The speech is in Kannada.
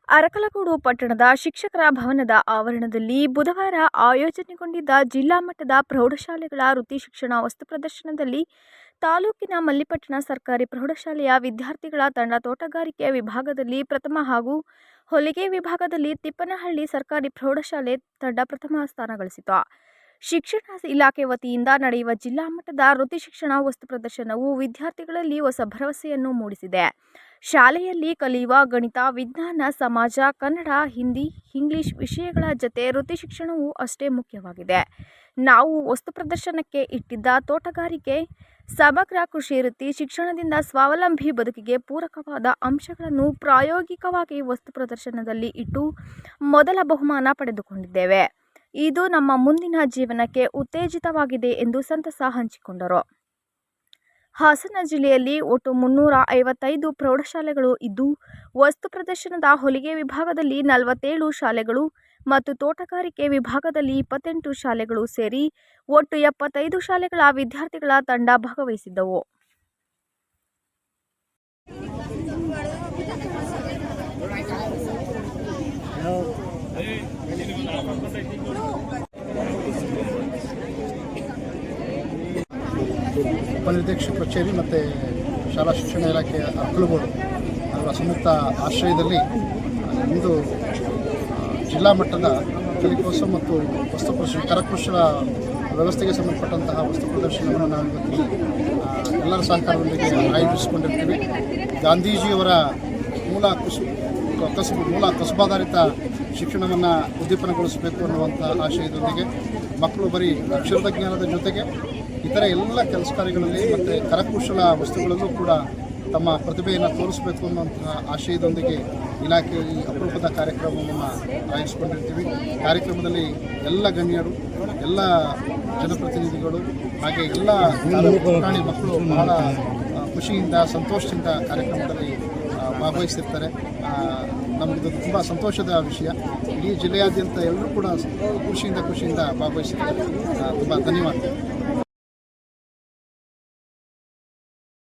ಅರಕಲಗೂಡು ಪಟ್ಟಣದ ಶಿಕ್ಷಕರ ಭವನದ ಆವರಣದಲ್ಲಿ ಬುಧವಾರ ಆಯೋಜನೆಗೊಂಡಿದ್ದ ಜಿಲ್ಲಾ ಮಟ್ಟದ ಪ್ರೌಢಶಾಲೆಗಳ ವೃತ್ತಿ ಶಿಕ್ಷಣ ವಸ್ತು ಪ್ರದರ್ಶನದಲ್ಲಿ ತಾಲೂಕಿನ ಮಲ್ಲಿಪಟ್ಟಣ ಸರ್ಕಾರಿ ಪ್ರೌಢಶಾಲೆಯ ವಿದ್ಯಾರ್ಥಿಗಳ ತಂಡ ತೋಟಗಾರಿಕೆ ವಿಭಾಗದಲ್ಲಿ ಪ್ರಥಮ ಹಾಗೂ ಹೊಲಿಗೆ ವಿಭಾಗದಲ್ಲಿ ತಿಪ್ಪನಹಳ್ಳಿ ಸರ್ಕಾರಿ ಪ್ರೌಢಶಾಲೆ ತಂಡ ಪ್ರಥಮ ಸ್ಥಾನ ಗಳಿಸಿತು. ಶಿಕ್ಷಣ ಇಲಾಖೆ ವತಿಯಿಂದ ನಡೆಯುವ ಜಿಲ್ಲಾ ಮಟ್ಟದ ವೃತ್ತಿ ಶಿಕ್ಷಣ ವಸ್ತು ಪ್ರದರ್ಶನವು ವಿದ್ಯಾರ್ಥಿಗಳಲ್ಲಿ ಹೊಸ ಭರವಸೆಯನ್ನು ಮೂಡಿಸಿದೆ. ಶಾಲೆಯಲ್ಲಿ ಕಲಿಯುವ ಗಣಿತ, ವಿಜ್ಞಾನ, ಸಮಾಜ, ಕನ್ನಡ, ಹಿಂದಿ, ಇಂಗ್ಲಿಷ್ ವಿಷಯಗಳ ಜೊತೆ ವೃತ್ತಿ ಶಿಕ್ಷಣವೂ ಅಷ್ಟೇ ಮುಖ್ಯವಾಗಿದೆ. ನಾವು ವಸ್ತು ಪ್ರದರ್ಶನಕ್ಕೆ ಇಟ್ಟಿದ್ದ ತೋಟಗಾರಿಕೆ, ಸಮಗ್ರ ಕೃಷಿ ವೃತ್ತಿ ಶಿಕ್ಷಣದಿಂದ ಸ್ವಾವಲಂಬಿ ಬದುಕಿಗೆ ಪೂರಕವಾದ ಅಂಶಗಳನ್ನು ಪ್ರಾಯೋಗಿಕವಾಗಿ ವಸ್ತು ಪ್ರದರ್ಶನದಲ್ಲಿ ಇಟ್ಟು ಮೊದಲ ಬಹುಮಾನ ಪಡೆದುಕೊಂಡಿದ್ದೇವೆ. ಇದು ನಮ್ಮ ಮುಂದಿನ ಜೀವನಕ್ಕೆ ಉತ್ತೇಜಿತವಾಗಿದೆ ಎಂದು ಸಂತಸ ಹಂಚಿಕೊಂಡರು. ಹಾಸನ ಜಿಲ್ಲೆಯಲ್ಲಿ ಒಟ್ಟು 355 ಪ್ರೌಢಶಾಲೆಗಳು ಇದ್ದು, ವಸ್ತು ಪ್ರದರ್ಶನದ ಹೊಲಿಗೆ ವಿಭಾಗದಲ್ಲಿ 47 ಶಾಲೆಗಳು ಮತ್ತು ತೋಟಗಾರಿಕೆ ವಿಭಾಗದಲ್ಲಿ 28 ಶಾಲೆಗಳು ಸೇರಿ ಒಟ್ಟು 75 ಶಾಲೆಗಳ ವಿದ್ಯಾರ್ಥಿಗಳ ತಂಡ ಭಾಗವಹಿಸಿದ್ದವು. ಉಪನಿರ್ದೇಶಕ ಕಚೇರಿ ಮತ್ತು ಶಾಲಾ ಶಿಕ್ಷಣ ಇಲಾಖೆಯ ಅರಕಲಗೂಡು ಅವರ ಸಂಯುಕ್ತ ಆಶ್ರಯದಲ್ಲಿ ಇಂದು ಜಿಲ್ಲಾ ಮಟ್ಟದ ಕಲಿಕೋತ್ಸವ ಮತ್ತು ವಸ್ತು ಪ್ರದರ್ಶನ ಕರಕುಶಲ ವ್ಯವಸ್ಥೆಗೆ ಸಂಬಂಧಪಟ್ಟಂತಹ ವಸ್ತು ಪ್ರದರ್ಶನವನ್ನು ನಾವು ಇವತ್ತು ಎಲ್ಲರ ಸಹಕಾರದೊಂದಿಗೆ ಆಯೋಜಿಸಿಕೊಂಡಿರ್ತೀವಿ. ಗಾಂಧೀಜಿಯವರ ಮೂಲ ಕಸುಬಾಧಾರಿತ ಶಿಕ್ಷಣವನ್ನು ಉದ್ದೀಪನಗೊಳಿಸಬೇಕು ಅನ್ನುವಂಥ ಆಶಯದೊಂದಿಗೆ ಮಕ್ಕಳು ಬರೀ ಅಕ್ಷರದ ಜ್ಞಾನದ ಜೊತೆಗೆ ಇತರ ಎಲ್ಲ ಕೆಲಸ ಕಾರ್ಯಗಳಲ್ಲಿ ಮತ್ತು ಕರಕುಶಲ ವಸ್ತುಗಳಲ್ಲೂ ಕೂಡ ತಮ್ಮ ಪ್ರತಿಭೆಯನ್ನು ತೋರಿಸಬೇಕು ಅನ್ನುವಂತಹ ಆಶಯದೊಂದಿಗೆ ಇಲಾಖೆ ಈ ಅಪರೂಪದ ಕಾರ್ಯಕ್ರಮವನ್ನು ಆಯೋಜಿಸಿಕೊಂಡಿರ್ತೀವಿ. ಕಾರ್ಯಕ್ರಮದಲ್ಲಿ ಎಲ್ಲ ಗಣ್ಯರು, ಎಲ್ಲ ಜನಪ್ರತಿನಿಧಿಗಳು ಹಾಗೆ ಎಲ್ಲ ಪುಟಾಣಿ ಮಕ್ಕಳು ಬಹಳ ಖುಷಿಯಿಂದ ಸಂತೋಷದಿಂದ ಕಾರ್ಯಕ್ರಮದಲ್ಲಿ ಭಾಗವಹಿಸಿರ್ತಾರೆ. ನಮಗಿದು ತುಂಬ ಸಂತೋಷದ ವಿಷಯ. ಇಡೀ ಜಿಲ್ಲೆಯಾದ್ಯಂತ ಎಲ್ಲರೂ ಕೂಡ ಖುಷಿಯಿಂದ ಭಾಗವಹಿಸಿರ್ತಾರೆ. ತುಂಬ ಧನ್ಯವಾದ.